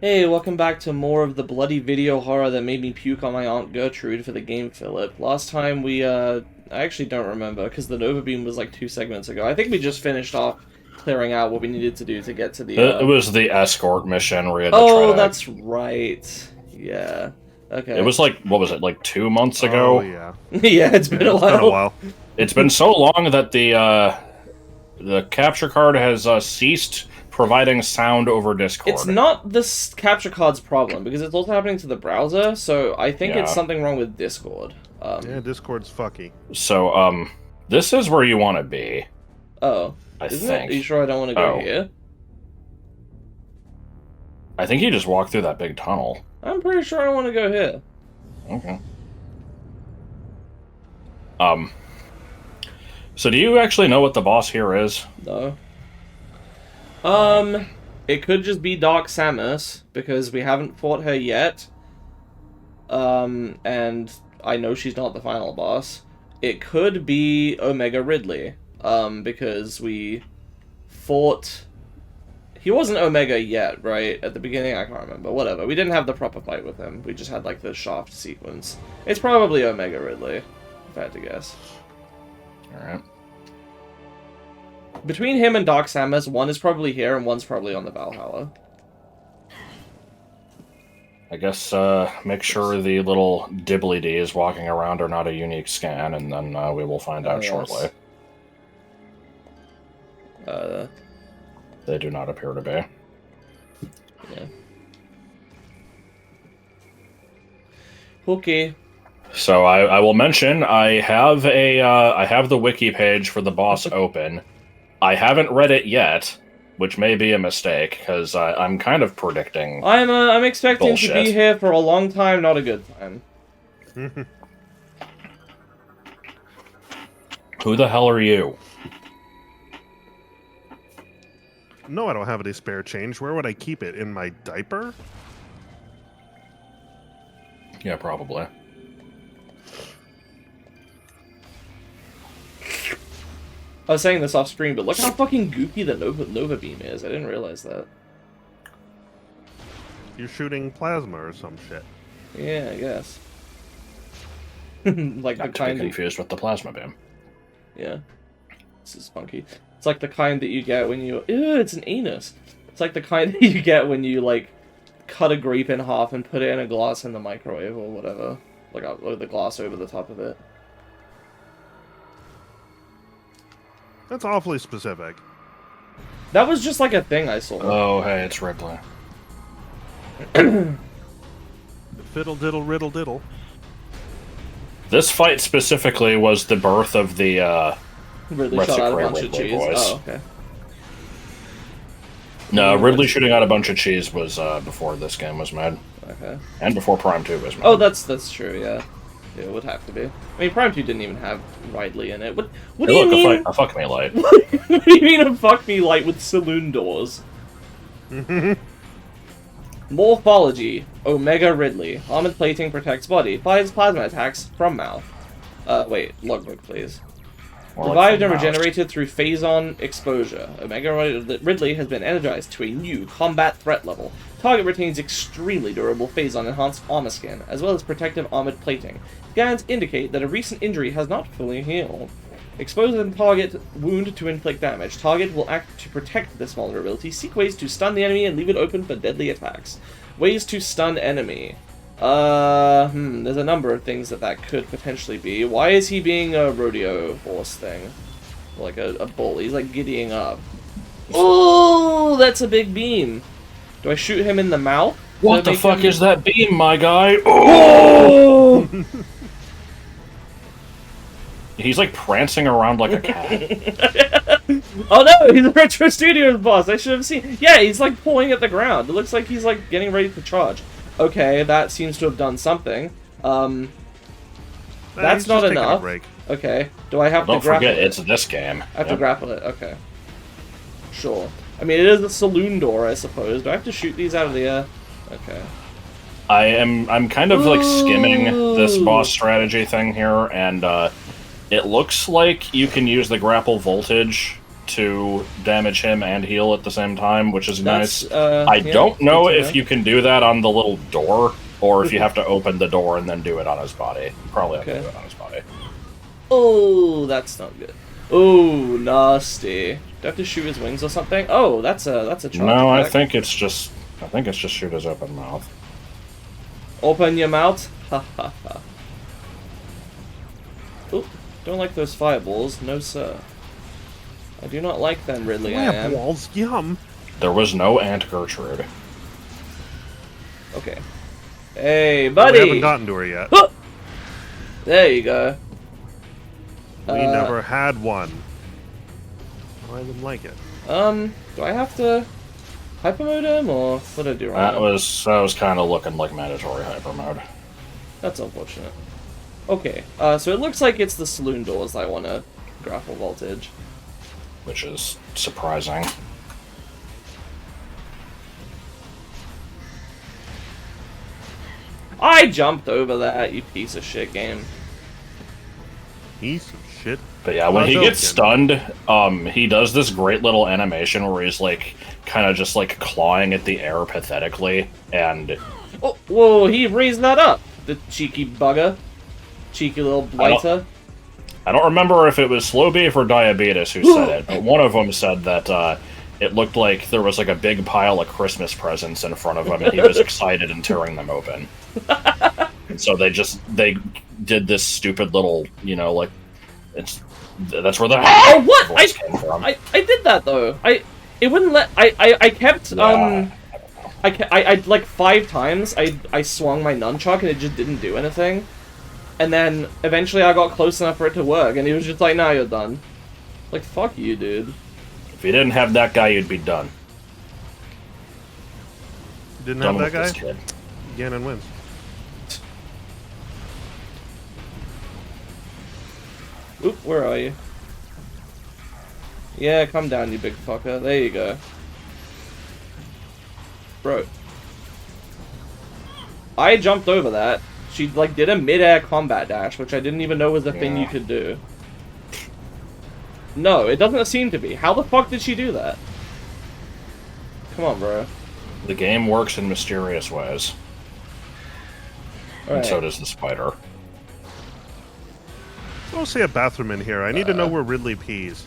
Hey, welcome back to more of the bloody video horror that made me puke on my Aunt Gertrude for the game, Philip. Last time I actually don't remember, because the Nova Beam was like 2 segments ago. I think we just finished off clearing out what we needed to do to get to the, It was the escort mission where you had to Oh, try to... that's right. Yeah. Okay. It was like, what was it, like 2 months ago? Oh, yeah. Yeah, it's been a while. It's been a while. It's been so long that the capture card has ceased providing sound over Discord. It's not this capture card's problem, because it's also happening to the browser, so I think it's something wrong with Discord. Yeah, Discord's fucky. So, this is where you want to be. Oh. I Isn't think. it? Are you sure I don't want to go here? I think you just walked through that big tunnel. I'm pretty sure I want to go here. Okay. So do you actually know what the boss here is? No. It could just be Dark Samus, because we haven't fought her yet. And I know she's not the final boss. It could be Omega Ridley, because we fought... He wasn't Omega yet, right? At the beginning, I can't remember. Whatever. We didn't have the proper fight with him. We just had, like, the shaft sequence. It's probably Omega Ridley, if I had to guess. Alright. Between him and Dark Samus, one is probably here and one's probably on the Valhalla. I guess, make sure the little dibbly-dees walking around are not a unique scan, and then we will find out shortly. They do not appear to be. Yeah. Okay. So I will mention I have I have the wiki page for the boss open. I haven't read it yet, which may be a mistake because I'm kind of predicting. I'm expecting bullshit. to be here for a long time, not a good time. Who the hell are you? No, I don't have any spare change. Where would I keep it? In my diaper? Yeah, probably. I was saying this off screen, but look how fucking goopy the Nova Beam is. I didn't realize that. You're shooting plasma or some shit. Yeah, I guess. Like Not the to be kind that... confused with the plasma beam. Yeah. This is funky. It's like the kind that you get when you... Ew, it's an anus. It's like the kind that you get when you, like, cut a grape in half and put it in a glass in the microwave or whatever. Like, with the glass over the top of it. That's awfully specific. That was just like a thing I saw. Oh, hey, it's Ripley. Fiddle diddle riddle diddle. This fight specifically was the birth of the Ridley shot out a bunch of Ridley cheese. voice. Oh, okay. No, Ridley shooting out a bunch of cheese was before this game was made. Okay. And before Prime 2 was made. Oh, that's true, yeah. Yeah, it would have to be. I mean, Prime 2 didn't even have Ridley in it. What Hey, do you look, mean? a fuck me light. What do you mean a fuck me light with saloon doors? Morphology. Omega Ridley. Armored plating protects body. Fires plasma attacks from mouth. Wait, logbook, please. More like Revived and from regenerated through phazon exposure. Omega Ridley has been energized to a new combat threat level. Target retains extremely durable phazon enhanced armor skin, as well as protective armored plating. Scans indicate that a recent injury has not fully healed. Expose a target wound to inflict damage. Target will act to protect this vulnerability. Seek ways to stun the enemy and leave it open for deadly attacks. Ways to stun enemy. There's a number of things that could potentially be. Why is he being a rodeo horse thing? Like a bull. He's like giddying up. Oh, that's a big beam. Do I shoot him in the mouth? What the fuck is that beam, my guy? Oh! He's like prancing around like a cat. Oh no, he's a Retro Studios boss. I should have seen. Yeah, he's like pulling at the ground. It looks like he's like getting ready to charge. Okay, that seems to have done something. That's not enough. Okay, do I have to grapple Don't forget, it? it's this game. I have to grapple it. Okay. Sure. I mean, it is a saloon door, I suppose. Do I have to shoot these out of the air? Okay. I'm kind of like skimming this boss strategy thing here, and it looks like you can use the grapple voltage to damage him and heal at the same time, which is nice. I yeah, don't know good to if know. you can do that on the little door, or if you have to open the door and then do it on his body. You probably have to do it on his body. Oh, that's not good. Oh, nasty. Do I have to shoot his wings or something? Oh, that's a charge No, I attack. think it's just shoot his open mouth. Open your mouth. Ha ha ha. Oop, don't like those fireballs. No, sir. I do not like them, Ridley. I am. Walls, yum. There was no Aunt Gertrude. Okay. Hey, We buddy! haven't gotten to her yet. Huh! There you go. We never had one. Oh, I didn't like it. Do I have to hyper mode him, or what did I do wrong? That was kind of looking like mandatory hyper mode. That's unfortunate. Okay, so it looks like it's the saloon doors I want to grapple voltage. Which is surprising. I jumped over that, you piece of shit game. Piece of shit. But yeah, when Not he joking. gets stunned, he does this great little animation where he's like kind of just like clawing at the air pathetically, and Oh, whoa, he raised that up, the cheeky bugger. Cheeky little blighter. I don't remember if it was Slow Beef or Diabetes who said it, but one of them said that it looked like there was like a big pile of Christmas presents in front of him, and he was excited and tearing them open. And so they did this stupid little, you know, like that's where the Oh, what? voice came from. I did that though. It wouldn't let. I kept I like 5 times I swung my nunchuck and it just didn't do anything, and then eventually I got close enough for it to work, and he was just like, "Nah, you're done." Like, fuck you, dude. If you didn't have that guy, you'd be done. Didn't Done have with that this guy? kid. Ganon wins. Oop, where are you? Yeah, come down, you big fucker. There you go. Bro. I jumped over that. She, like, did a mid-air combat dash, which I didn't even know was a thing you could do. No, it doesn't seem to be. How the fuck did she do that? Come on, bro. The game works in mysterious ways. And so does the spider. I don't see a bathroom in here. I need to know where Ridley pees.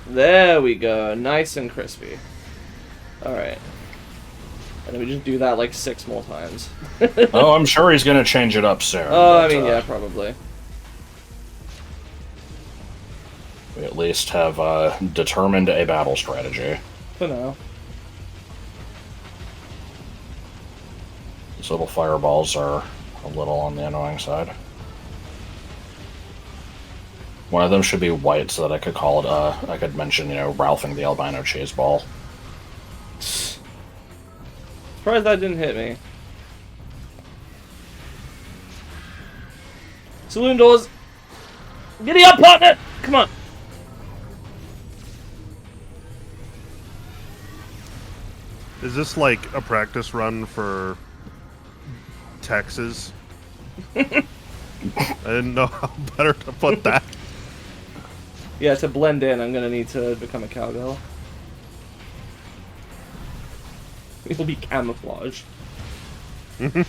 There we go. Nice and crispy. Alright. And then we just do that like 6 more times. Oh, I'm sure he's gonna change it up soon. Oh, I but, mean, yeah, probably. We at least have determined a battle strategy. For now. These little fireballs are a little on the annoying side. One of them should be white so that I could call it, I could mention, you know, Ralphing the albino cheese ball. Surprised that didn't hit me. Saloon doors! Giddy up, partner! Come on! Is this like a practice run for Texas? I didn't know how better to put that. Yeah, to blend in, I'm gonna need to become a cowgirl. It'll be camouflage. I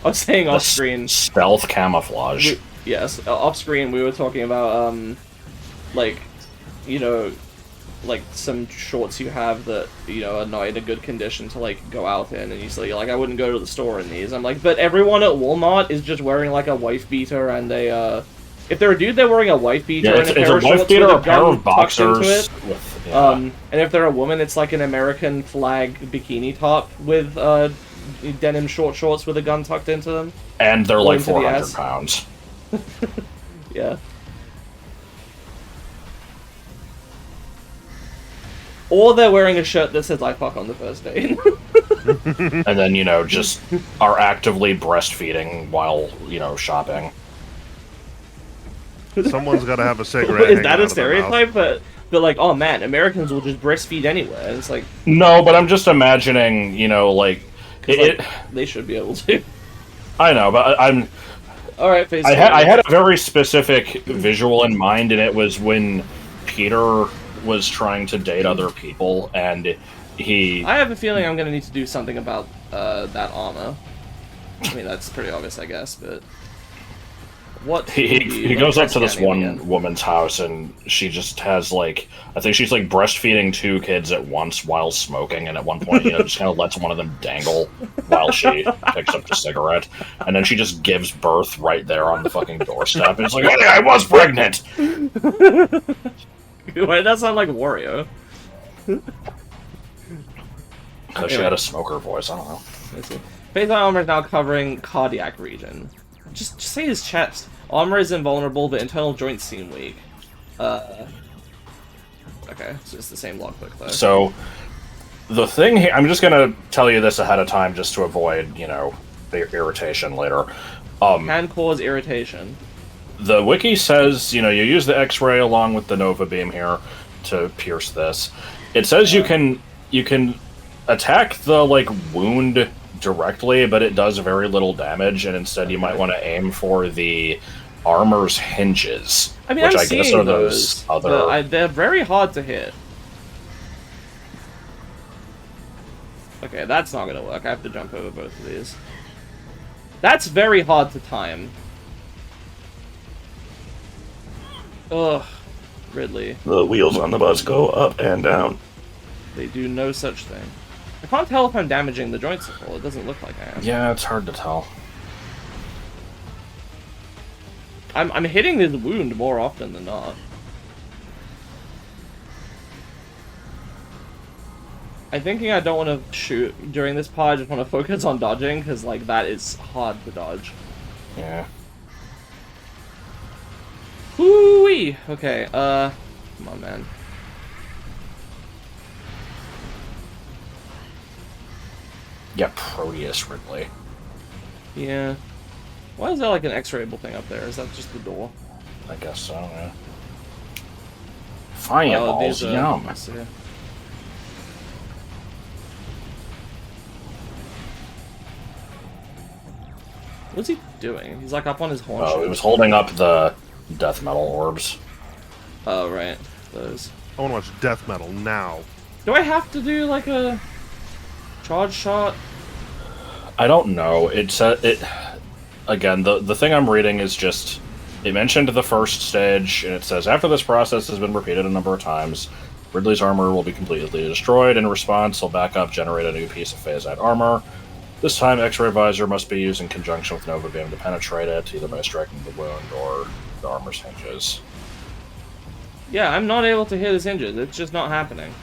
was saying off screen. Stealth camouflage. Yes, off screen we were talking about, like, you know, like some shorts you have that, you know, are not in a good condition to, like, go out in, and you say, like, I wouldn't go to the store in these. I'm like, but everyone at Walmart is just wearing, like, a wife beater and a, if they're a dude, they're wearing a wife beater and a pair of shorts with a gun tucked into it. And if they're a woman, it's like an American flag bikini top with, denim shorts with a gun tucked into them. And they're Or like into the 400 ass. pounds. Yeah. Or they're wearing a shirt that says I fuck on the first date. And then, you know, just are actively breastfeeding while, you know, shopping. Someone's got to have a cigarette. Is hanging that out a of their mouth. stereotype? But like, oh man, Americans will just breastfeed anywhere. And it's like, No, but I'm just imagining, you know, like... 'cause, like, they should be able to. I know, but Alright, phase I had a very specific visual in mind, and it was when Peter was trying to date other people, and he... I have a feeling I'm gonna need to do something about that armor. I mean, that's pretty obvious, I guess, but... What He goes up to this one woman's house, and she just has, like... I think she's, like, breastfeeding 2 kids at once while smoking, and at one point, just kind of lets one of them dangle while she picks up the cigarette. And then she just gives birth right there on the fucking doorstep, and it's like, hey, I was pregnant! Wait, that sound like Wario. Because she had a smoker voice, I don't know. Let's see. Phase armor is now covering cardiac region. Just say his chest. Armor is invulnerable, but internal joints seem weak. Okay, so it's the same logbook though. So, the thing here, I'm just gonna tell you this ahead of time just to avoid, the irritation later. Can cause irritation. The wiki says, you use the X-ray along with the Nova Beam here to pierce this. It says you can attack the, wound directly, but it does very little damage, and instead you might want to aim for the armor's hinges. I mean, which I'm I guess seeing are those other... but they're very hard to hit. Okay, that's not gonna work. I have to jump over both of these. That's very hard to time. Ugh, Ridley. The wheels on the bus go up and down. They do no such thing. I can't tell if I'm damaging the joints at all. It doesn't look like I am. Yeah, it's hard to tell. I'm hitting this wound more often than not. I'm thinking I don't want to shoot during this part. I just want to focus on dodging, because, that is hard to dodge. Yeah. Whoo-wee! Okay, come on, man. Yeah, Proteus Ridley. Yeah. Why is there, an X-rayable thing up there? Is that just the door? I guess so, yeah. Fireballs, yum. Let's see. What's he doing? He's, up on his horn. Oh, he was holding up the death metal orbs. Oh, right. Those. I want to watch death metal now. Do I have to do, a charge shot? I don't know. Again, the thing I'm reading is just... It mentioned the first stage, and it says, after this process has been repeated a number of times, Ridley's armor will be completely destroyed. In response, he'll back up, generate a new piece of phasite armor. This time, X-ray visor must be used in conjunction with Nova Beam to penetrate it, either by striking the wound or the armor's hinges. Yeah, I'm not able to hit his hinges. It's just not happening.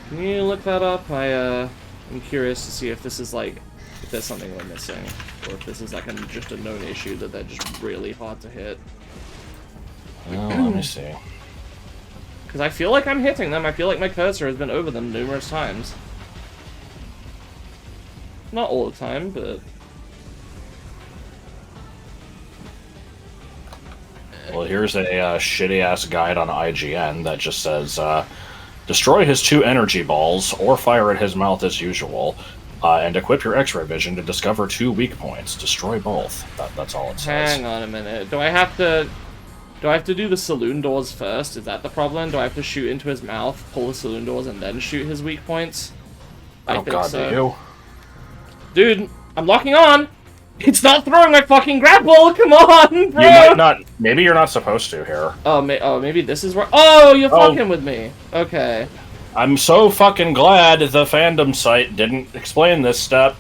Can you look that up? I'm curious to see if this is, if there's something we're missing, or if this is just a known issue that they're just really hard to hit. Well, let me see. Because I feel like I'm hitting them. I feel like my cursor has been over them numerous times. Not all the time, but... Well, here's a shitty-ass guide on IGN that just says, destroy his 2 energy balls, or fire at his mouth as usual. And equip your X-ray vision to discover 2 weak points. Destroy both. That's all it says. Hang on a minute. Do I have to do the saloon doors first? Is that the problem? Do I have to shoot into his mouth, pull the saloon doors, and then shoot his weak points? I think God, so. do you? Dude, I'm locking on! It's not throwing my fucking grapple! Come on, bro! You might not... Maybe you're not supposed to here. Oh, maybe this is where... Oh, you're fucking with me. Okay. I'm so fucking glad the fandom site didn't explain this step.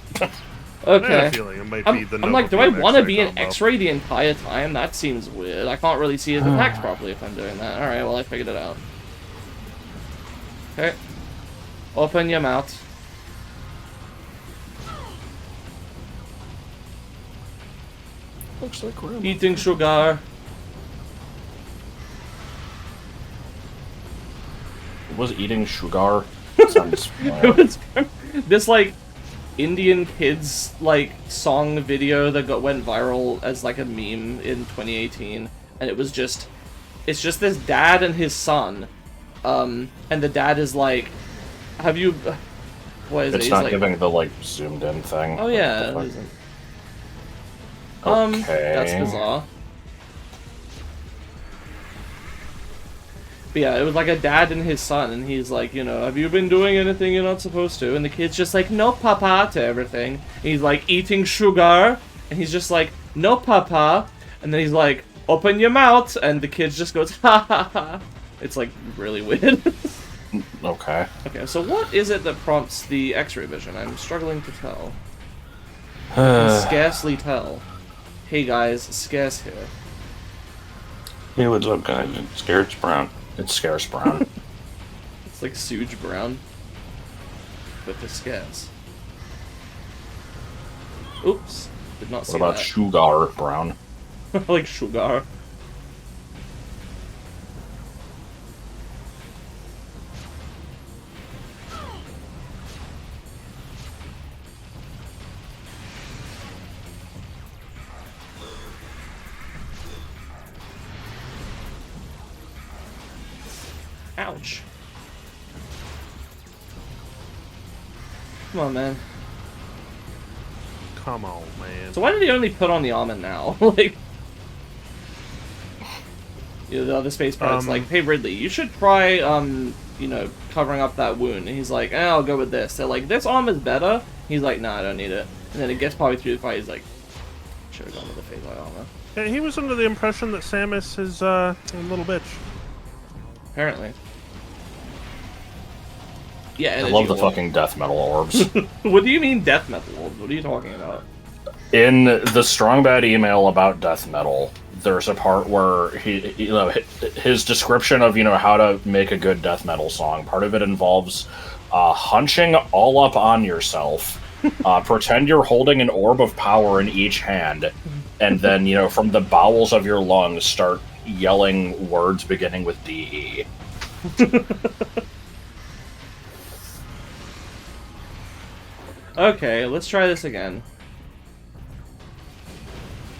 Okay. I have a feeling it might be the I'm do I Nova want to Beam be an combo. X-ray the entire time? That seems weird. I can't really see his attacks properly if I'm doing that. Alright, well, I figured it out. Okay. Open your mouth. Looks like Grandma. Eating sugar. Was eating sugar? Sounds It was this Indian kids song video that went viral as a meme in 2018, and it's just this dad and his son, and the dad is have you? What is it? It's He's not giving the zoomed in thing. Oh yeah. Okay. That's bizarre. But yeah, it was like a dad and his son, and he's like, you know, have you been doing anything you're not supposed to? And the kid's just like, no, papa, to everything. And he's like, eating sugar, and he's just like, no, papa. And then he's like, open your mouth, and the kid just goes, ha ha ha. It's like really weird. Okay. Okay, so what is it that prompts the X-ray vision? I'm struggling to tell. I can scarcely tell. Hey guys, scarce here. Hey, what's up, guys? It's Scarce Brown. It's scarce brown. It's like Suge Brown, but for scarce. Oops, did not see What about that. sugar brown? Like sugar. Ouch. Come on, man. Come on, man. So why did he only put on the armor now? Like, you know, the other space pilot's like, hey Ridley, you should try, you know, covering up that wound. And he's like, I'll go with this. They're like, this armor's better. He's like, nah, I don't need it. And then it gets probably through the fight. He's like, should have gone with the phase armor. Yeah, he was under the impression that Samus is a little bitch. Apparently. Yeah, I energy love the orb. fucking death metal orbs. What do you mean death metal orbs? What are you talking about? In the Strong Bad email about death metal, there's a part where he, you know, his description of, you know, how to make a good death metal song. Part of it involves hunching all up on yourself, pretend you're holding an orb of power in each hand, and then, you know, from the bowels of your lungs, start yelling words beginning with DE. Okay, let's try this again.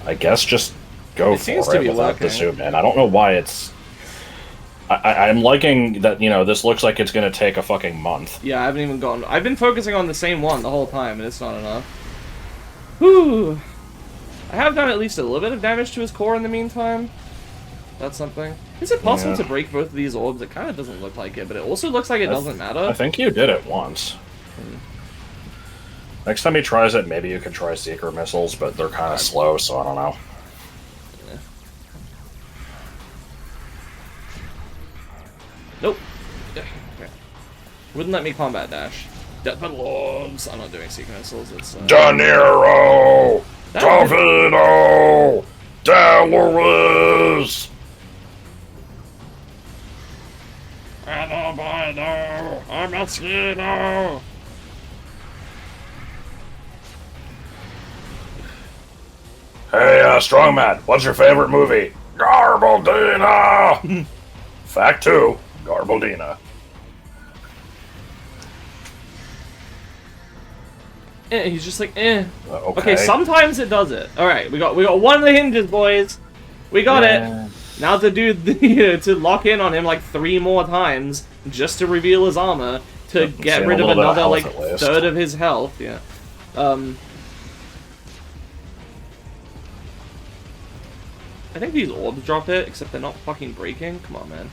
I guess just go It seems for to it be without the working. zoom in. I don't know why it's... I'm liking that, you know, this looks like it's going to take a fucking month. Yeah, I haven't even gone. I've been focusing on the same one the whole time, and it's not enough. Whew. I have done at least a little bit of damage to his core in the meantime. That's something. Is it possible Yeah. to break both of these orbs? It kind of doesn't look like it, but it also looks like it doesn't matter. I think you did it once. Next time he tries it, maybe you can try Seeker Missiles, but they're kind of slow, so I don't know. Yeah. Nope. Okay. Wouldn't let me combat dash. Death metal orbs. I'm not doing secret missiles. It's De Niro! Davino! Delores! I'm not scared. Hey, Strongman, what's your favorite movie? Garbledina! Fact 2, Garbledina. He's just like, eh. Okay. Okay, sometimes it does it. All right, we got one of the hinges, boys. We got it. Now to do to lock in on him like 3 more times just to reveal his armor to get rid of another like third of his health. Yeah. I think these orbs drop it, except they're not fucking breaking. Come on, man.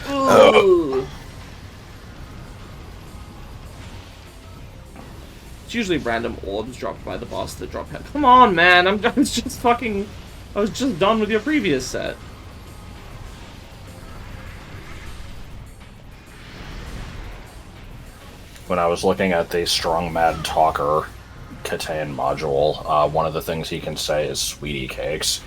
Ooh. It's usually random orbs dropped by the boss that drop head. Come on, man! I was just done with your previous set. When I was looking at the Strong Mad Talker Katane module, one of the things he can say is sweetie cakes.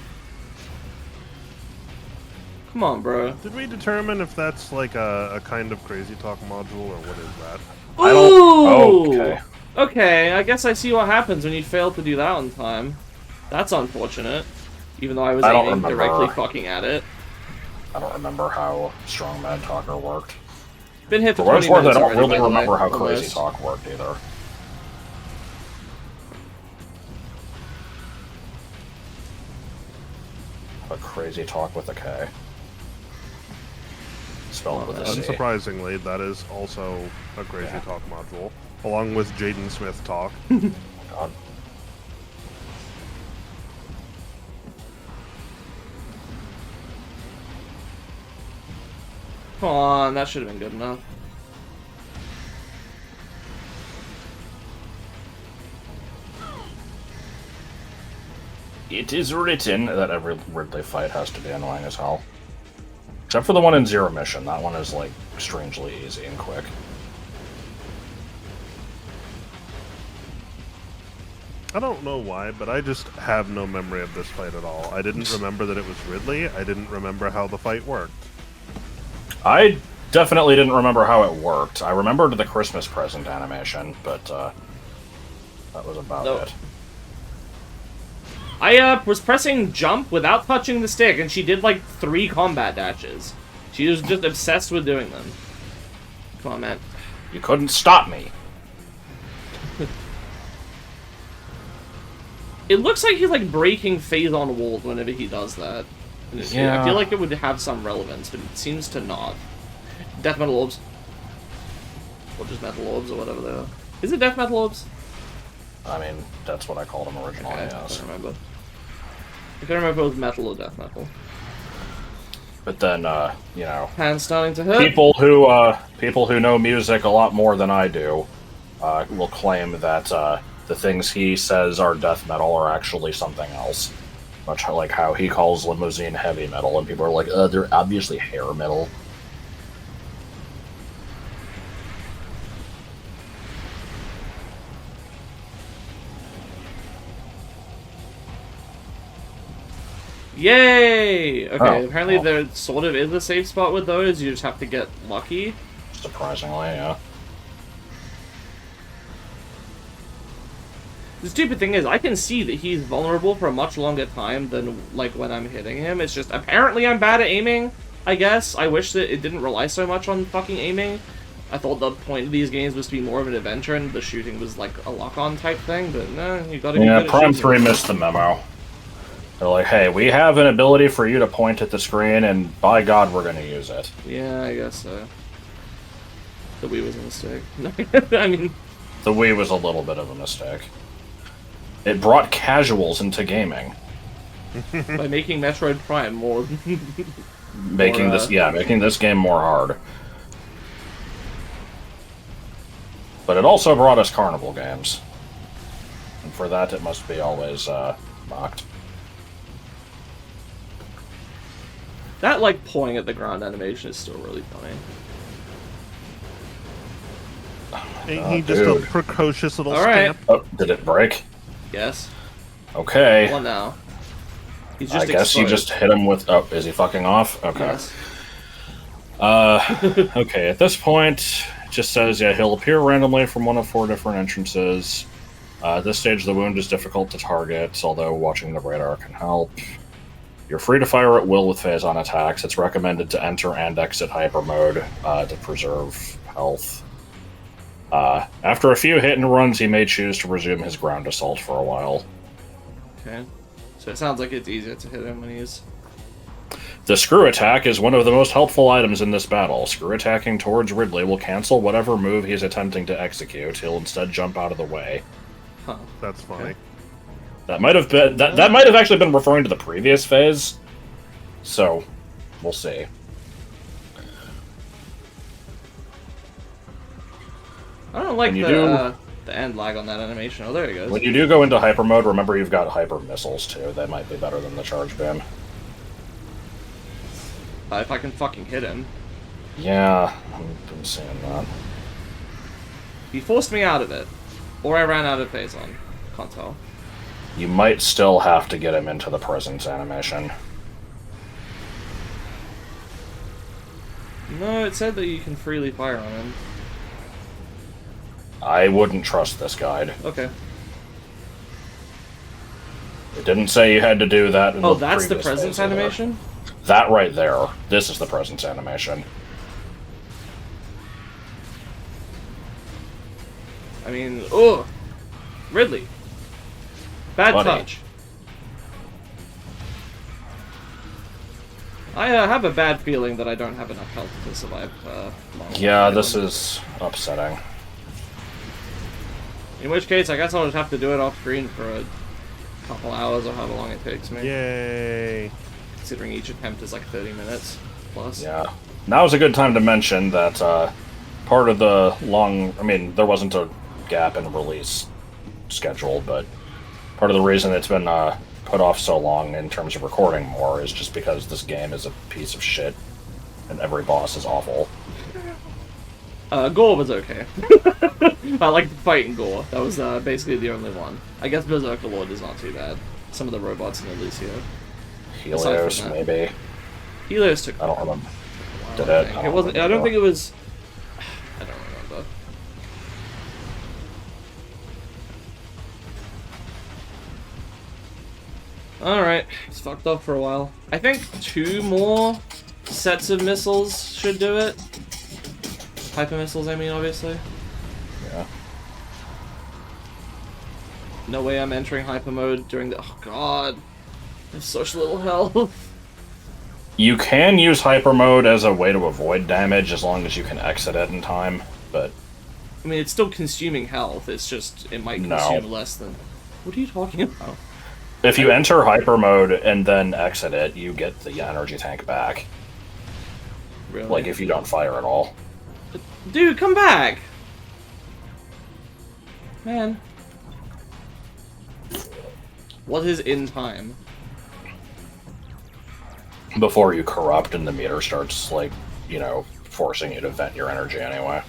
Come on, bro. Did we determine if that's like a kind of crazy talk module or what is that? I don't... Okay. Okay, I guess I see what happens when you fail to do that on time. That's unfortunate. Even though I was aiming directly fucking at it. I don't remember how Strong Mad Talker worked. Been hit for For what it's 20 worth, I minutes don't already, really by the remember way, how almost. Crazy Talk worked either. A Crazy Talk with a K. Spelled with a C. Unsurprisingly, that is also a crazy talk module, along with Jaden Smith talk. God. Come on, that should have been good enough. It is written that every Ridley fight has to be annoying as hell. Except for the one in Zero Mission. That one is, like, strangely easy and quick. I don't know why, but I just have no memory of this fight at all. I didn't remember that it was Ridley. I didn't remember how the fight worked. I definitely didn't remember how it worked. I remembered the Christmas present animation, but that was about it. I was pressing jump without touching the stick, and she did like 3 combat dashes. She was just obsessed with doing them. Come on, man. You couldn't stop me. It looks like he's like breaking phase on walls whenever he does that. Yeah. I feel like it would have some relevance, but it seems to not. Death metal orbs. Or just metal orbs or whatever they are. Is it death metal orbs? I mean, that's what I called them originally, Okay, yes. I don't remember. I can't remember if it was metal or death metal. But then, you know, Hands starting to hurt. people who know music a lot more than I do will claim that the things he says are death metal are actually something else. Much like how he calls limousine heavy metal, and people are like, they're obviously hair metal. Yay! Okay, Oh, apparently well. there sort of is a safe spot with those, you just have to get lucky. Surprisingly, yeah. The stupid thing is, I can see that he's vulnerable for a much longer time than, like, when I'm hitting him. It's just, apparently I'm bad at aiming, I guess. I wish that it didn't rely so much on fucking aiming. I thought the point of these games was to be more of an adventure, and the shooting was, like, a lock-on type thing, but no, you gotta be Yeah, good at Prime shooting. 3 missed the memo. They're like, hey, we have an ability for you to point at the screen, and by God, we're gonna use it. Yeah, I guess so. The Wii was a mistake. I mean... The Wii was a little bit of a mistake. It brought casuals into gaming. by making Metroid Prime more... Making this game more hard. But it also brought us carnival games. And for that, it must be always, mocked. That, like, pawing at the ground animation is still really funny. Ain't he just a dude. precocious little Alright. scamp? Oh, did it break? Yes. Okay. What now? He's I just guess you exposed. just hit him with... Oh, is he fucking off? Okay. Yes. Okay, at this point, it just says, yeah, he'll appear randomly from one of 4 different entrances. At this stage, the wound is difficult to target, although watching the radar can help. You're free to fire at will with phase-on attacks. It's recommended to enter and exit hyper mode to preserve health. After a few hit and runs, he may choose to resume his ground assault for a while. Okay. So it sounds like it's easier to hit him when he's... The screw attack is one of the most helpful items in this battle. Screw attacking towards Ridley will cancel whatever move he's attempting to execute. He'll instead jump out of the way. Huh. That's funny. Okay. That might have been that might have actually been referring to the previous phase. So, we'll see. I don't like When you the end lag on that animation. Oh, there he goes. When you do go into hyper mode, remember you've got hyper missiles too. They might be better than the charge beam. If I can fucking hit him. Yeah, I've been seeing that. He forced me out of it. Or I ran out of phase on. Can't tell. You might still have to get him into the presence animation. No, it said that you can freely fire on him. I wouldn't trust this guide. Okay. It didn't say you had to do that in Oh, the that's the previous presence phase either. animation? That right there. This is the presence animation. I mean, ugh. Ridley. Bad Buddy. touch. I have a bad feeling that I don't have enough health to survive long. Yeah, this is upsetting. In which case, I guess I'll just have to do it off screen for a couple hours or however long it takes me. Yay. Considering each attempt is like 30 minutes plus. Yeah. Now's a good time to mention that part of the there wasn't a gap in release schedule, but part of the reason it's been put off so long in terms of recording more is just because this game is a piece of shit and every boss is awful. Gore was okay. I liked the fighting Gore. That was basically the only one. I guess Berserker Lord is not too bad. Some of the robots in Elysia. Helios, maybe. Helios took. I don't remember. While, Did I it? think. It wasn't. I don't think it was. I don't remember. Alright, it's fucked up for a while. I think 2 more sets of missiles should do it. Hyper missiles, I mean, obviously. Yeah. No way I'm entering hyper mode during the. Oh god. I have such little health. You can use hyper mode as a way to avoid damage as long as you can exit it in time, but. I mean, it's still consuming health, it's just. It might consume less than. What are you talking about? If you enter hyper mode and then exit it, you get the energy tank back. Really? Like if you don't fire at all. Dude, come back! Man. What is in time? Before you corrupt and the meter starts, like, you know, forcing you to vent your energy anyway.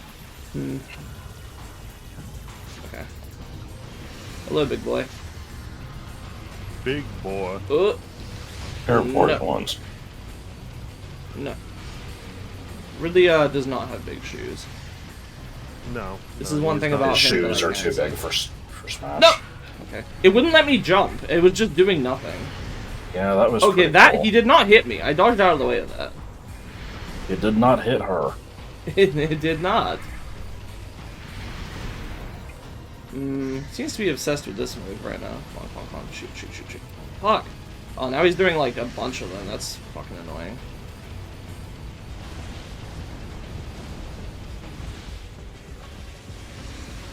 Okay. Hello, big boy. Big boy. They're important No. ones. No. Ridley does not have big shoes. No. This no, is one he's thing not. about His him that shoes I are can't too say. big for Smash. No! Okay. It wouldn't let me jump. It was just doing nothing. Yeah, that was Okay, pretty that cool. he did not hit me. I dodged out of the way of that. It did not hit her. It did not. Seems to be obsessed with this move right now. Come on. Shoot. Fuck. Oh, now he's doing like a bunch of them. That's fucking annoying.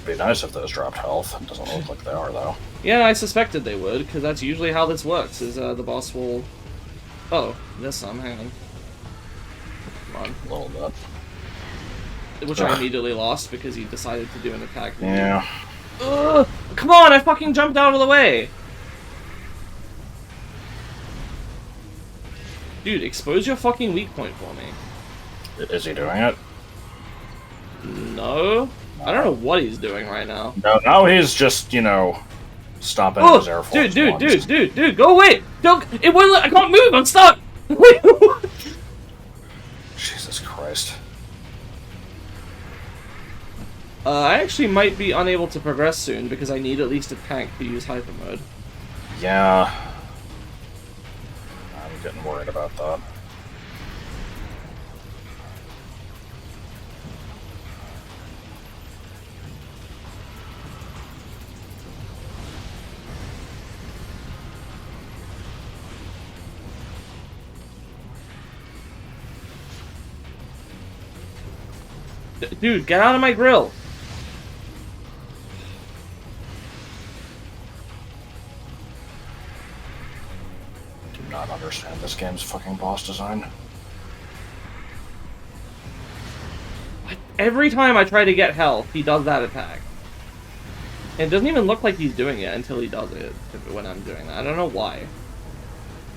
It'd be nice if those dropped health. It doesn't look like they are, though. Yeah, I suspected they would, because that's usually how this works, is the boss will... Oh, there's some, hang on. Come on. A little bit. Which I immediately lost because he decided to do an attack. Yeah. Ugh! Come on, I fucking jumped out of the way! Dude, expose your fucking weak point for me. Is he doing it? No? I don't know what he's doing right now. No, now he's just, you know, stopping Oh, his Air Force dude, go away! Don't, it won't let, I can't move, I'm stuck! Jesus Christ. I actually might be unable to progress soon because I need at least a tank to use hyper mode. Yeah. I'm getting worried about that. Dude, get out of my grill! Do not understand this game's fucking boss design. Every time I try to get health, he does that attack. And it doesn't even look like he's doing it until he does it, when I'm doing that. I don't know why.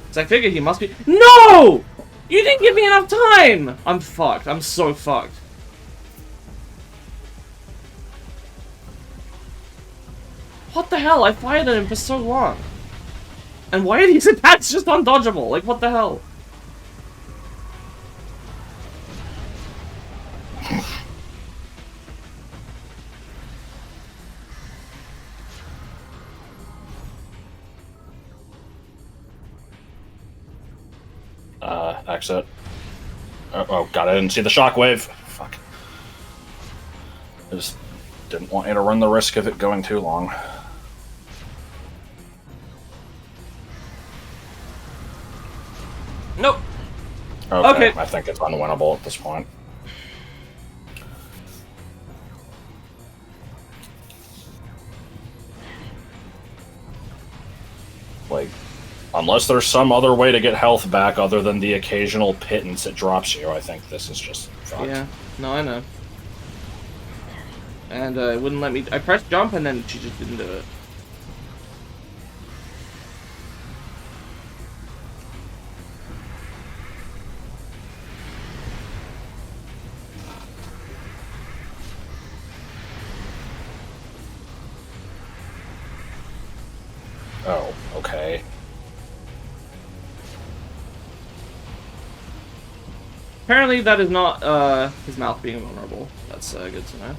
Because I figure he must be- No! You didn't give me enough time! I'm fucked. I'm so fucked. What the hell? I fired at him for so long. And why are these attacks just undodgeable? Like, what the hell? Exit. Oh god, I didn't see the shockwave. Fuck. I just didn't want you to run the risk of it going too long. Nope. Okay, Okay. I think it's unwinnable at this point. Like, Unless there's some other way to get health back other than the occasional pittance it drops you, I think this is just fucked. Yeah, no, I know. And it wouldn't let me... I pressed jump and then she just didn't do it. Oh, okay. Apparently that is not his mouth being vulnerable. That's good to know.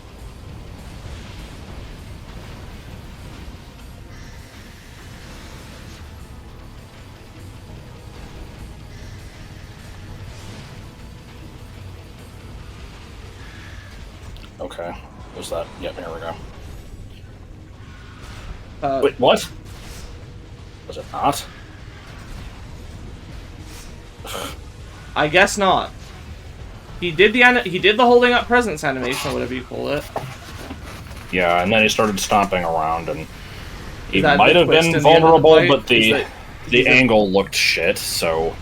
Okay. Was that? Yep, here we go. Uh, Wait, what? Was it not? I guess not. He did the holding up presence animation, or whatever you call it. Yeah, and then he started stomping around, and he Is that might the have twist been in the end of the vulnerable, fight? but the Is that- angle looked shit, so...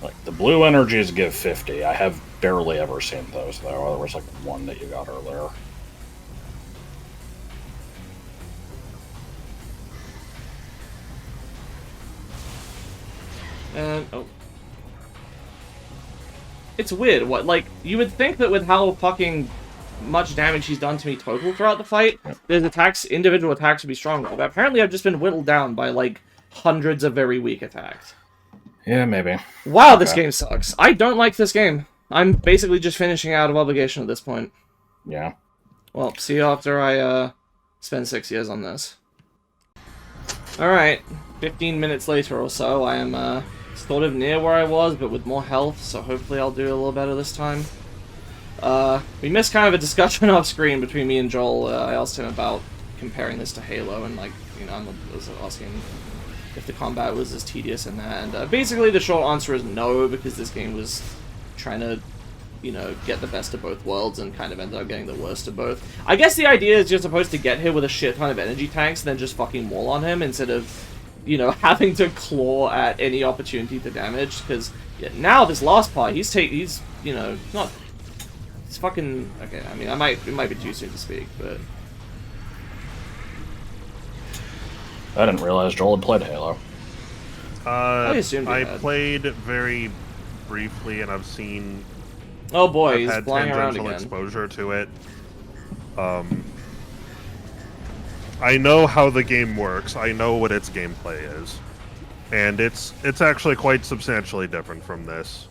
Like, the blue energies give 50. I have barely ever seen those, though. There was, like, one that you got earlier. Oh. It's weird. What, like, you would think that with how fucking much damage he's done to me total throughout the fight, his attacks, individual attacks would be stronger. But apparently I've just been whittled down by, like, hundreds of very weak attacks. Yeah, maybe. Wow, Okay. This game sucks. I don't like this game. I'm basically just finishing out of obligation at this point. Yeah. Well, see you after I, spend 6 years on this. Alright, 15 minutes later or so, I am, sort of near where I was, but with more health, so hopefully I'll do a little better this time. We missed kind of a discussion off screen between me and Joel. I asked him about comparing this to Halo, and, like, you know, I was asking if the combat was as tedious in that, and basically the short answer is no, because this game was trying to, you know, get the best of both worlds and kind of ended up getting the worst of both. I guess the idea is you're supposed to get here with a shit ton of energy tanks and then just fucking wall on him instead of, you know, having to claw at any opportunity to damage, because yeah, now this last part, he's, you know, not, he's fucking, okay, I mean, it might be too soon to speak, but... I didn't realize Joel had played Halo. I assumed he I had. played very briefly, and I've seen... Oh boy, I've he's had flying around tangential again. exposure to it. I know how the game works. I know what its gameplay is, and it's actually quite substantially different from this.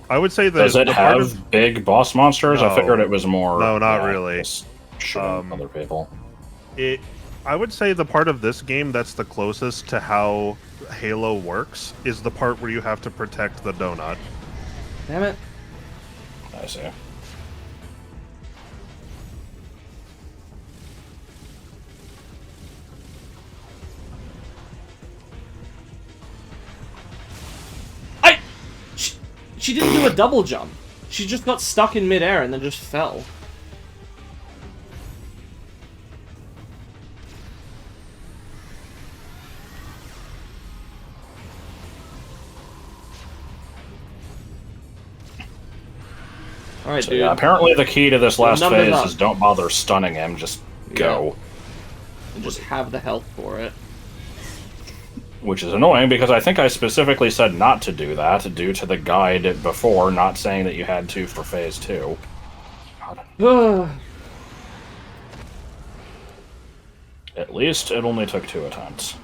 I would say that Does it the part have of, big boss monsters? I No. figured it was more... No, not really. just shooting other people. I would say the part of this game that's the closest to how Halo works is the part where you have to protect the donut. Damn it. I see. She didn't do a double jump. She just got stuck in midair and then just fell. Alright, So, dude. yeah, apparently the key to this last Numbers phase up. is don't bother stunning him, just go. And just have the health for it. Which is annoying because I think I specifically said not to do that due to the guide before not saying that you had to for phase 2. God. At least it only took 2 attempts.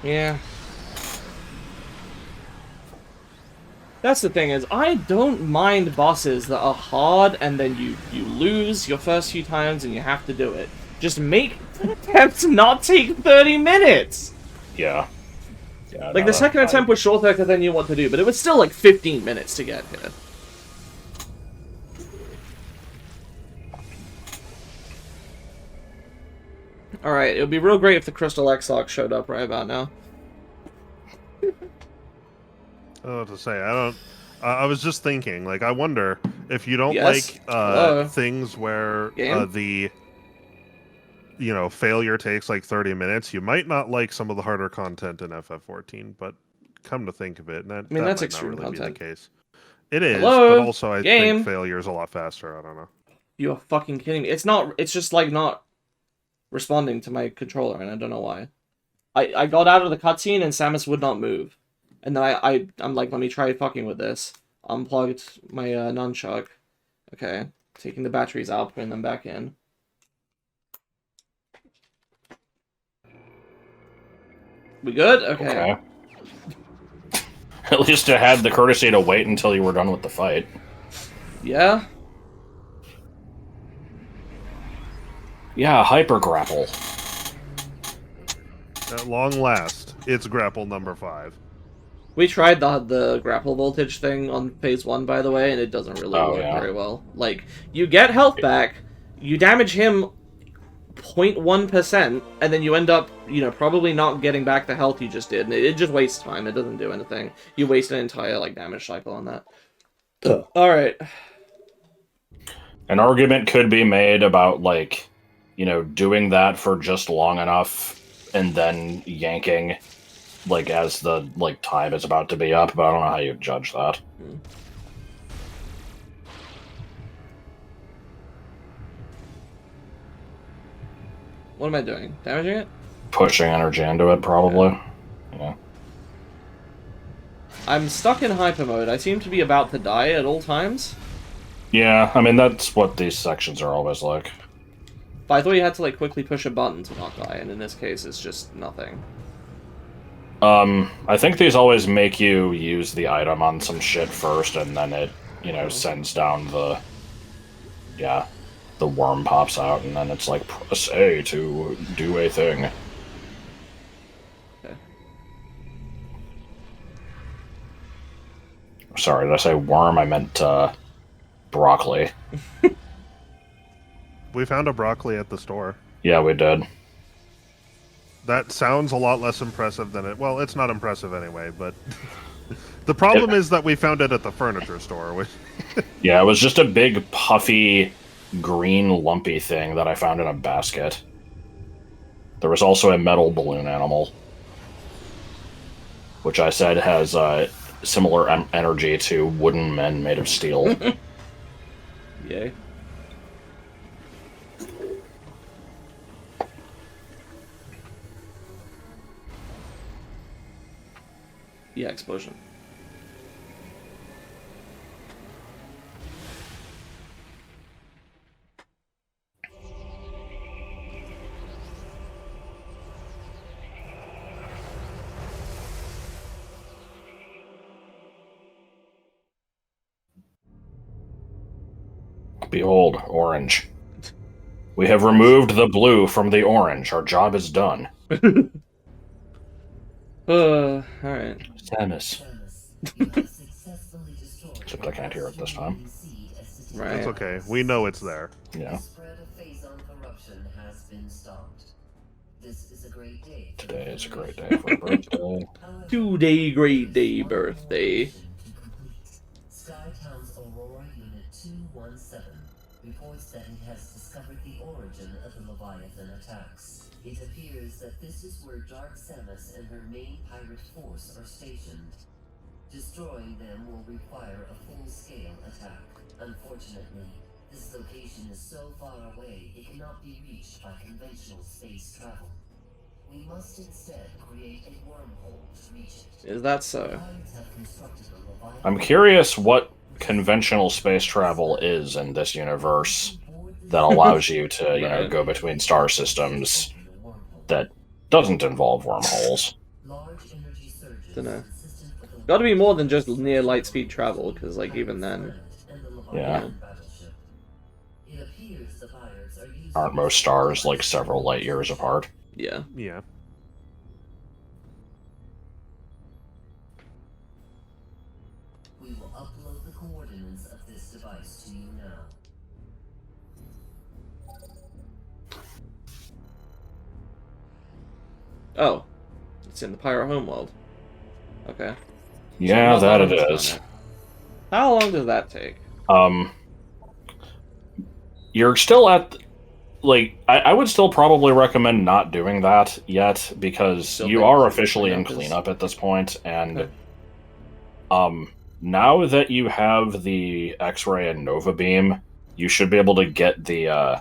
Yeah. That's the thing is, I don't mind bosses that are hard and then you lose your first few times and you have to do it. Just make the attempts not take 30 minutes! Yeah. Yeah, Like, the second attempt was shorter because I knew what to do, but it was still like 15 minutes to get here. Alright, it would be real great if the Crystal X-Lock showed up right about now. I don't know what to say. I was just thinking, like, I wonder if you don't like things where the failure takes like 30 minutes, you might not like some of the harder content in FF14, but come to think of it, that that's might extreme not really content. be the case. It is, Hello? but also I think failure is a lot faster. I don't know. You're fucking kidding me. It's just like not responding to my controller, and I don't know why. I got out of the cutscene and Samus would not move. And then I'm like, let me try fucking with this. Unplugged my nunchuck. Okay. Taking the batteries out, putting them back in. We good? Okay. At least it had the courtesy to wait until you were done with the fight. Yeah? Yeah, hyper grapple. At long last, it's grapple number 5. We tried the grapple voltage thing on phase 1, by the way, and it doesn't really work very well. Like, you get health back, you damage him 0.1%, and then you end up, probably not getting back the health you just did, and it just wastes time. It doesn't do anything. You waste an entire, damage cycle on that. Alright. An argument could be made about, doing that for just long enough, and then yanking, as the, time is about to be up, but I don't know how you judge that. What am I doing? Damaging it? Pushing energy into it, probably. Yeah. I'm stuck in hyper mode. I seem to be about to die at all times. Yeah, I mean, that's what these sections are always like. But I thought you had to, quickly push a button to not die, and in this case, it's just nothing. I think these always make you use the item on some shit first, and then it, sends down the... Yeah. The worm pops out, and then it's like, press A to do a thing. Okay. Sorry, did I say worm? I meant, broccoli. We found a broccoli at the store. Yeah, we did. That sounds a lot less impressive than it... Well, it's not impressive anyway, but... The problem is that we found it at the furniture store. Which... Yeah, it was just a big, puffy, green, lumpy thing that I found in a basket. There was also a metal balloon animal, which I said has similar energy to wooden men made of steel. Yay. Yeah, explosion. Behold, orange. We have removed the blue from the orange. Our job is done. Alright. Samus. Except I can't hear it this time. Right. It's okay. We know it's there. Yeah. Today Today is a great day for a birthday. Today, great day, birthday. Skytown's Aurora Unit 217 reports that it has discovered the origin of the Leviathan attacks. It appears that this is where Dark Samus and her main pirate force are stationed. Destroying them will require a full-scale attack. Unfortunately, this location is so far away it cannot be reached by conventional space travel. We must instead create a wormhole to reach it. Is that so? I'm curious what conventional space travel is in this universe that allows you to, go between star systems that doesn't involve wormholes. Dunno. Got to be more than just near light speed travel, because like even then, Yeah. Battleship. It appears the pirates are using Aren't most stars like several light years apart? yeah. Yeah. We will upload the coordinates of this device to you now. Oh, it's in the pirate homeworld. Okay. Yeah, So that not it on is. planet. How long does that take? You're still at, like, I would still probably recommend not doing that yet, because Still you think are officially in cleanup is- cleanup at this point, and Okay. now that you have the X-ray and Nova Beam, you should be able to get the,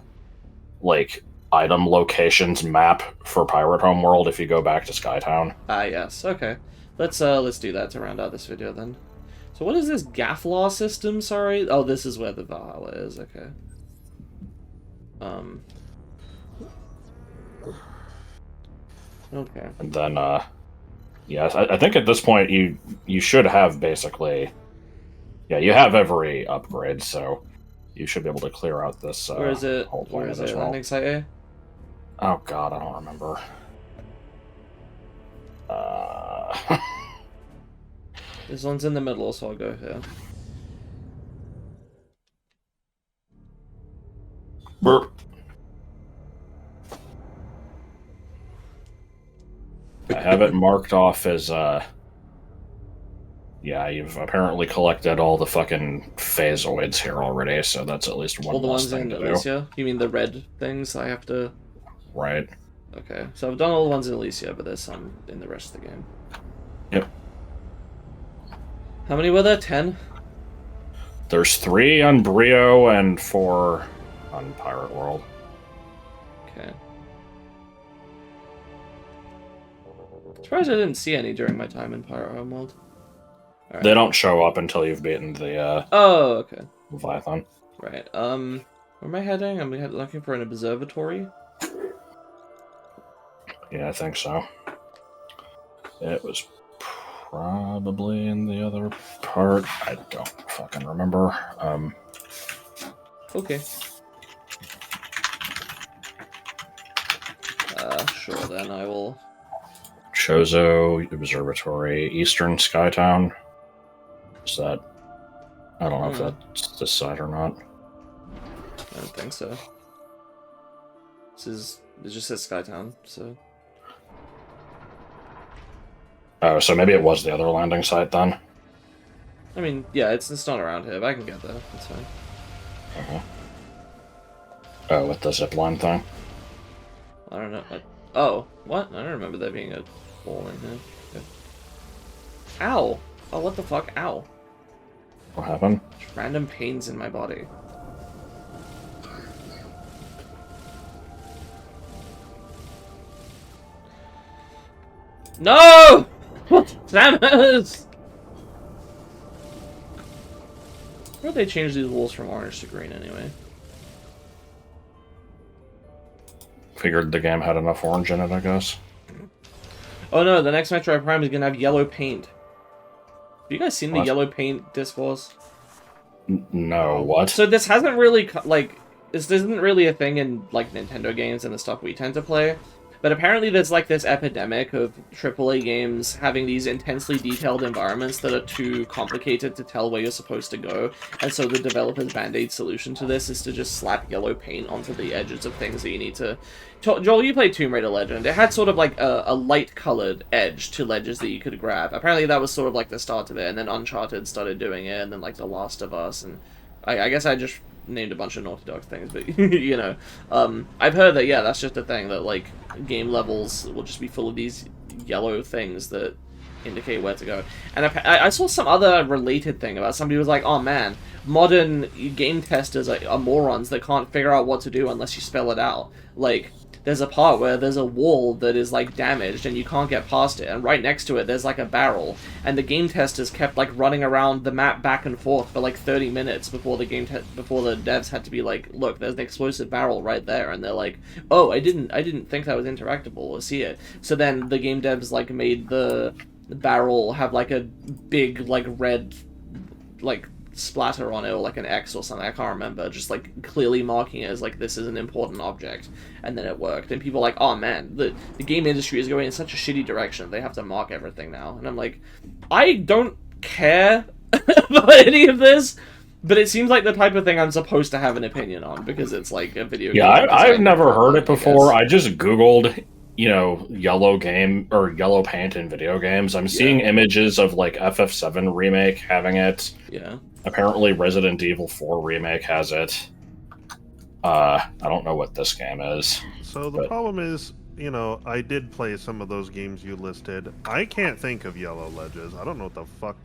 like, item locations map for Pirate Homeworld if you go back to Skytown. Ah, yes. Okay. Let's do that to round out this video then. So what is this gaff law system? Sorry. Oh, this is where the Valhalla is. Okay. Okay. And then, yes, I think at this point you should have basically, yeah, you have every upgrade, so you should be able to clear out this. Where is it? whole Where planet is as it? well. Landing site A? Oh God, I don't remember. This one's in the middle, so I'll go here. Burp. I have it marked off as yeah, you've apparently collected all the fucking phasoids here already, so that's at least one All the less ones thing in to do. Elysia? You mean the red things I have to... Right. Okay, so I've done all the ones in Elysia, but there's some in the rest of the game. Yep. How many were there? 10? There's 3 on Brio and 4 on Pirate World. Okay. Surprised I didn't see any during my time in Pirate Homeworld. Alright. They don't show up until you've beaten the Oh, okay. Leviathan. Right. Where am I heading? I'm looking for an observatory. Yeah, I think so. It was probably in the other part. I don't fucking remember. Okay. Sure then, I will... Chozo Observatory, Eastern Skytown. Is that... I don't know if that's this side or not. I don't think so. It just says Skytown, so... Oh, so maybe it was the other landing site then? I mean, yeah, it's not around here, but I can get there. That's fine. Oh, with the zipline thing? I don't know. Oh, what? I don't remember there being a hole in here. Okay. Ow! Oh, what the fuck? Ow. What happened? Just random pains in my body. No! Samus! Why'd they change these walls from orange to green anyway? Figured the game had enough orange in it, I guess. Oh no, the next Metroid Prime is gonna have yellow paint. Have you guys seen the What? yellow paint discourse? No, what? So this hasn't really, this isn't really a thing in, like, Nintendo games and the stuff we tend to play. But apparently there's, like, this epidemic of AAA games having these intensely detailed environments that are too complicated to tell where you're supposed to go. And so the developer's band-aid solution to this is to just slap yellow paint onto the edges of things that you need to... Joel, you played Tomb Raider Legend. It had sort of, like, a light-colored edge to ledges that you could grab. Apparently that was sort of, like, the start of it, and then Uncharted started doing it, and then, like, The Last of Us, and... I guess I just named a bunch of Naughty Dog things, but, you know. I've heard that, yeah, that's just a thing, that, like, game levels will just be full of these yellow things that indicate where to go. And I saw some other related thing about somebody who was like, oh man, modern game testers are morons that can't figure out what to do unless you spell it out. Like, there's a part where there's a wall that is, like, damaged and you can't get past it, and right next to it there's, like, a barrel, and the game testers kept, like, running around the map back and forth for, like, 30 minutes before the before the devs had to be like, look, there's an explosive barrel right there, and they're like, oh, I didn't think that was interactable, let's see it. So then the game devs, like, made the barrel have like a big like red like splatter on it, or like an X or something. I can't remember. Just like clearly marking it as like this is an important object, and then it worked. And people are like, oh man, the game industry is going in such a shitty direction. They have to mark everything now. And I'm like, I don't care about any of this. But it seems like the type of thing I'm supposed to have an opinion on, because it's like a video game. Yeah, I've never heard it before. I I just Googled, yellow game or yellow paint in video games. I'm seeing images of like FF7 Remake having it. Yeah. Apparently Resident Evil 4 Remake has it. I don't know what this game is. So the problem is, I did play some of those games you listed. I can't think of Yellow Ledges. I don't know what the fuck.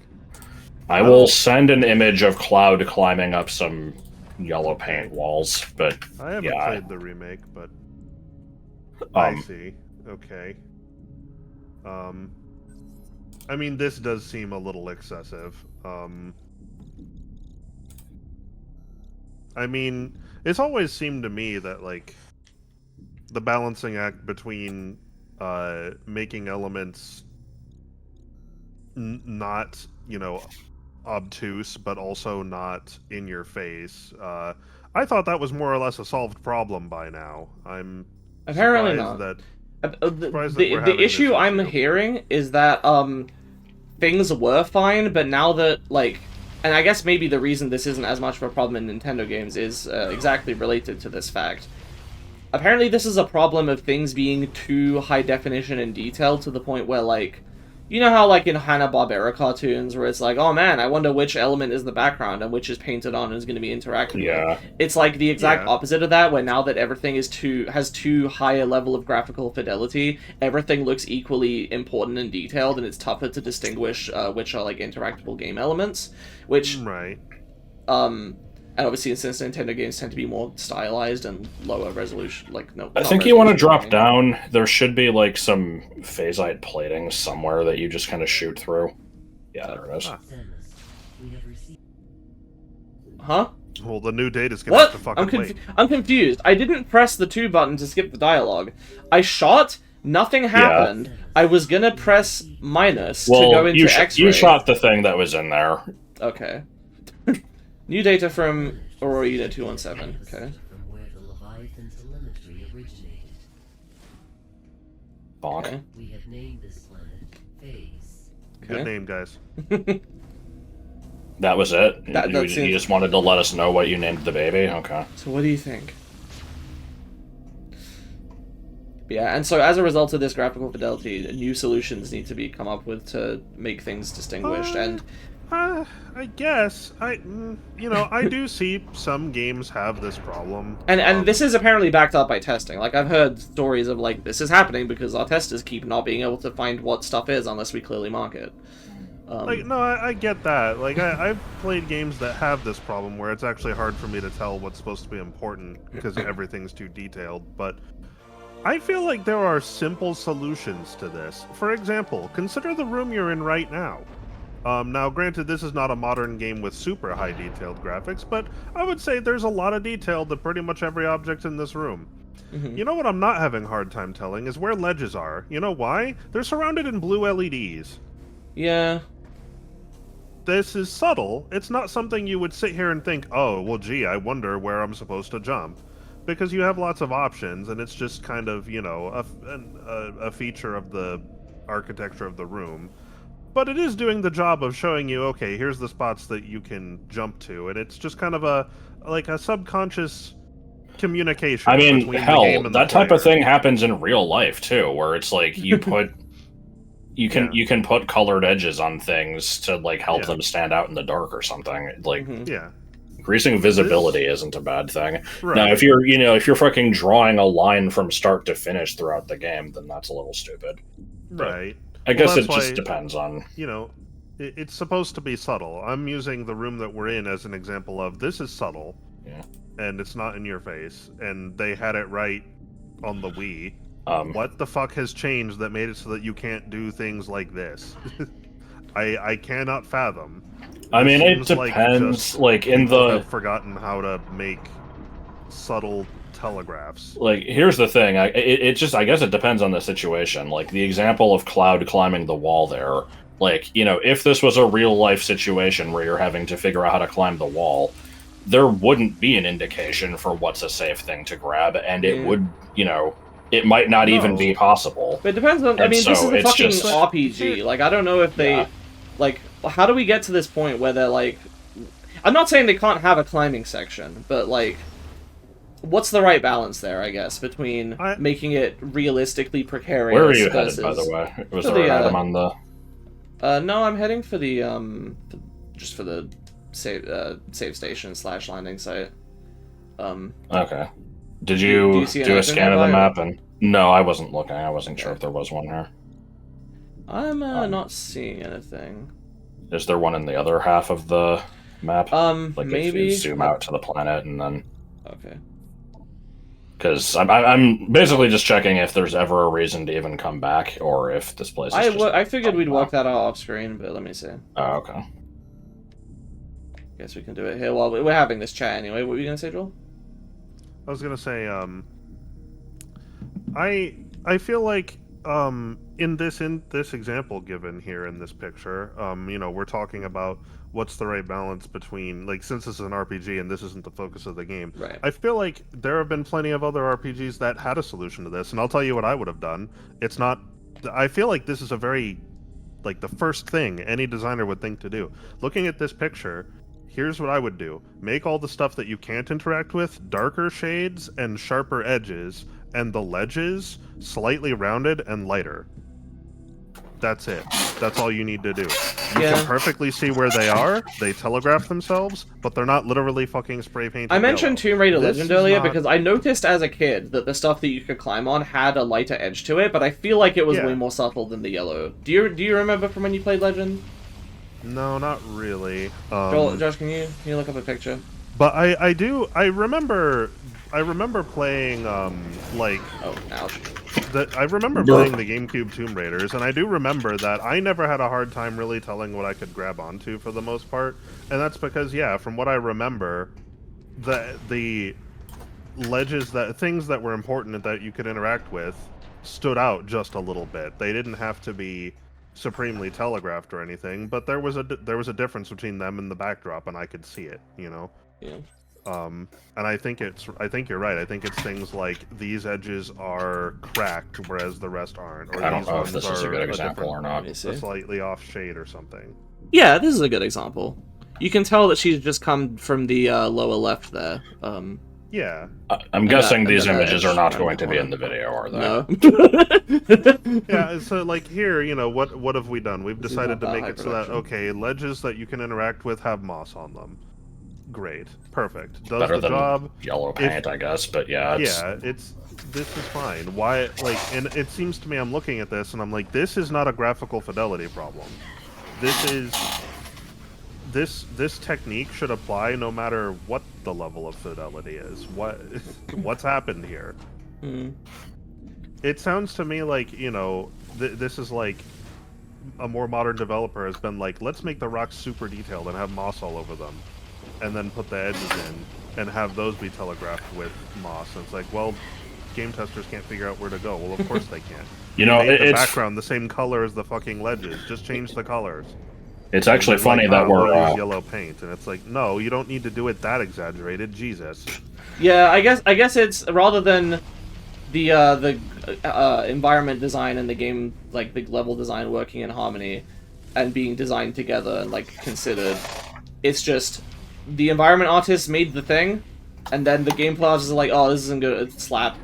I will send an image of Cloud climbing up some yellow paint walls, but I haven't played the remake, but I see. Okay. I mean, this does seem a little excessive. I mean, it's always seemed to me that, like, the balancing act between making elements not, obtuse, but also not in your face. I thought that was more or less a solved problem by now. I'm apparently surprised not. The issue I'm hearing is that things were fine, but now that like, and I guess maybe the reason this isn't as much of a problem in Nintendo games is exactly related to this fact. Apparently, this is a problem of things being too high definition and detailed to the point where like. You know how, like, in Hanna-Barbera cartoons, where it's like, oh man, I wonder which element is the background and which is painted on and is going to be interactive with. It's like the exact opposite of that, where now that everything has too high a level of graphical fidelity, everything looks equally important and detailed, and it's tougher to distinguish which are, like, interactable game elements, which... Right. And obviously, since Nintendo games tend to be more stylized and lower resolution, like, no... I think you want to drop down, there should be, like, some phasite plating somewhere that you just kind of shoot through. Yeah, there it is. Huh? Well, the new data's gonna have to fucking wait. I'm confused. I didn't press the 2 button to skip the dialogue. I shot, nothing happened. I was gonna press minus to go into X-ray. You shot the thing that was in there. Okay. New data from Aurora Unit 217. Okay. From where the Leviathan telemetry originated. Bonk. Okay. We have named this planet Phase. Good name, guys. That was it? You just wanted to let us know what you named the baby? Okay. So what do you think? Yeah, and so as a result of this graphical fidelity, new solutions need to be come up with to make things distinguished, and... I guess. I do see some games have this problem. And this is apparently backed up by testing. Like, I've heard stories of, like, this is happening because our testers keep not being able to find what stuff is unless we clearly mark it. I get that. Like, I've played games that have this problem where it's actually hard for me to tell what's supposed to be important because everything's too detailed, but I feel like there are simple solutions to this. For example, consider the room you're in right now. Now, granted, this is not a modern game with super high detailed graphics, but I would say there's a lot of detail to pretty much every object in this room. Mm-hmm. You know what I'm not having a hard time telling is where ledges are. You know why? They're surrounded in blue LEDs. Yeah. This is subtle. It's not something you would sit here and think, oh, well, gee, I wonder where I'm supposed to jump. Because you have lots of options, and it's just kind of, a feature of the architecture of the room. But it is doing the job of showing you, okay, here's the spots that you can jump to, and it's just kind of a subconscious communication. I mean, between hell, the game and that the type of player. thing happens in real life too, where it's like you put, you can put colored edges on things to like help them stand out in the dark or something. Like, increasing visibility isn't a bad thing. Right. Now, if you're fucking drawing a line from start to finish throughout the game, then that's a little stupid. Right. I guess it that's just why, depends on... It's supposed to be subtle. I'm using the room that we're in as an example of, this is subtle, and it's not in your face, and they had it right on the Wii. What the fuck has changed that made it so that you can't do things like this? I cannot fathom. I mean, it depends, like in the... I've forgotten how to make subtle telegraphs. Like, here's the thing. I guess it depends on the situation. Like, the example of Cloud climbing the wall there. Like, if this was a real-life situation where you're having to figure out how to climb the wall, there wouldn't be an indication for what's a safe thing to grab, and it would, it might not even be possible. But it depends on... I mean, this is a fucking RPG. Like, I don't know if they... Yeah. Like, how do we get to this point where they're, like... I'm not saying they can't have a climbing section, but, like... What's the right balance there, I guess, between making it realistically precarious? Where are you headed, by the way? Was there an item on the... no, I'm heading for the, just for the save station / landing site. Okay. Did you do a scan of the map? And no, I wasn't looking. I wasn't sure if there was one here. I'm not seeing anything. Is there one in the other half of the map? Like maybe if you zoom out to the planet and then... Okay. Because I'm basically just checking if there's ever a reason to even come back, or if this place is I figured we'd work that out off screen, but let me see. Oh, okay. Guess we can do it here while we're having this chat anyway. What were you going to say, Joel? I was going to say, I feel like, in this example given here in this picture, we're talking about what's the right balance between, like, since this is an RPG and this isn't the focus of the game. Right. I feel like there have been plenty of other RPGs that had a solution to this, and I'll tell you what I would have done. It's not... I feel like this is a very, like, the first thing any designer would think to do. Looking at this picture, here's what I would do. Make all the stuff that you can't interact with darker shades and sharper edges, and the ledges slightly rounded and lighter. That's it. That's all you need to do. You can perfectly see where they are. They telegraph themselves, but they're not literally fucking spray painted. I mentioned Tomb Raider Legend earlier because I noticed as a kid that the stuff that you could climb on had a lighter edge to it, but I feel like it was way more subtle than the yellow. Do you remember from when you played Legend? No, not really. Josh, can you look up a picture? But I do. I remember playing like. Oh, ouch. I remember playing the GameCube Tomb Raiders, and I do remember that I never had a hard time really telling what I could grab onto for the most part, and that's because, from what I remember, the ledges, things that were important that you could interact with stood out just a little bit. They didn't have to be supremely telegraphed or anything, but there was a difference between them and the backdrop, and I could see it, Yeah. And I think you're right. I think it's things like these edges are cracked, whereas the rest aren't. Or I don't know if this is a good example or not. A slightly off shade or something. Yeah, this is a good example. You can tell that she's just come from the lower left there. Yeah. I'm guessing these images are not going to be in the video, are they? No. Yeah, so like here, what have we done? We've decided to make it so that, okay, ledges that you can interact with have moss on them. Great. Perfect. Does Better the than job. Yellow paint, I guess, but yeah. This is fine. Why, and it seems to me, I'm looking at this and I'm like, this is not a graphical fidelity problem. This technique should apply no matter what the level of fidelity is. What's happened here? It sounds to me like, this is like a more modern developer has been like, let's make the rocks super detailed and have moss all over them, and then put the edges in and have those be telegraphed with moss. And it's like, well, game testers can't figure out where to go. Well, of course they can't. The background the same color as the fucking ledges. Just change the colors. It's actually funny that we're yellow paint, and it's like, no, you don't need to do it that exaggerated. Jesus. Yeah, I guess it's rather than the environment design and the game, like the level design working in harmony and being designed together and like considered. It's just the environment artists made the thing, and then the gameplay artists are like, oh, this isn't good, it's slap.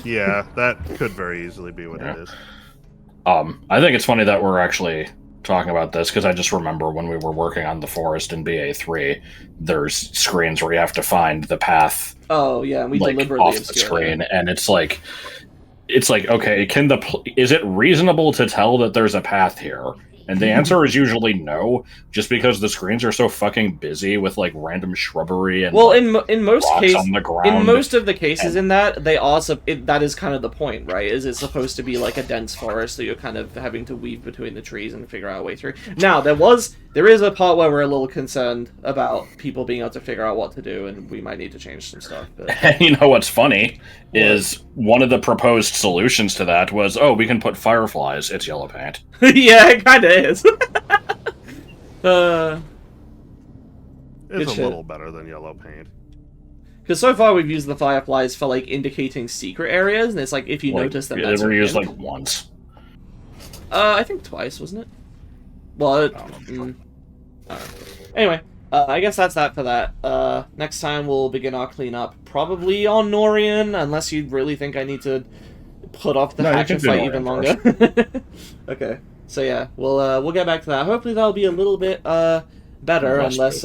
Yeah, that could very easily be what it is. I think it's funny that we're actually talking about this, because I just remember when we were working on the forest in BA3, there's screens where you have to find the path. Oh yeah, and we deliberately off the screen, and it's like, okay, is it reasonable to tell that there's a path here? And the answer is usually no, just because the screens are so fucking busy with like random shrubbery and well, like, in most rocks cases, on the ground. in most of the cases, in that they also that is kind of the point, right? Is it's supposed to be like a dense forest, so you're kind of having to weave between the trees and figure out a way through. Now there is a part where we're a little concerned about people being able to figure out what to do, and we might need to change some stuff. But You know what's funny is one of the proposed solutions to that was, oh, we can put fireflies. It's yellow paint. yeah, it kind of is. It's a shit. little better than yellow paint. Because so far we've used the fireflies for like indicating secret areas, and it's like if you Like, notice them, they that's were a used hint. like once. I think twice, wasn't it? Well, anyway, I guess that's that for that. Next time we'll begin our cleanup, probably on Norian, unless you really think I need to put off the No, you hatchet can do fight Norian even longer. Okay, so yeah, we'll get back to that. Hopefully that'll be a little bit better and less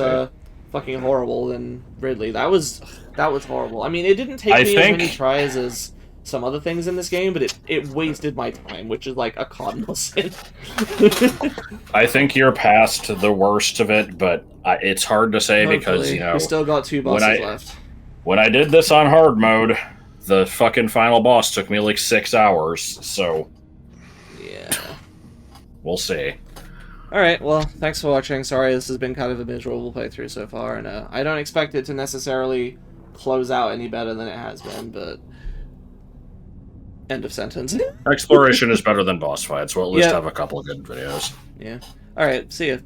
fucking horrible than Ridley. That was horrible. I mean, it didn't take me as many tries as some other things in this game, but it wasted my time, which is like a cardinal sin. I think you're past the worst of it, but it's hard to say because, Hopefully. you know, we still got 2 bosses left. when I did this on hard mode, the fucking final boss took me like 6 hours, so Yeah. we'll see. Alright, well, thanks for watching. Sorry this has been kind of a miserable playthrough so far, and I don't expect it to necessarily close out any better than it has been, but... End of sentence. Exploration is better than boss fights, so at least Yeah. have a couple of good videos. Yeah. Alright, see ya.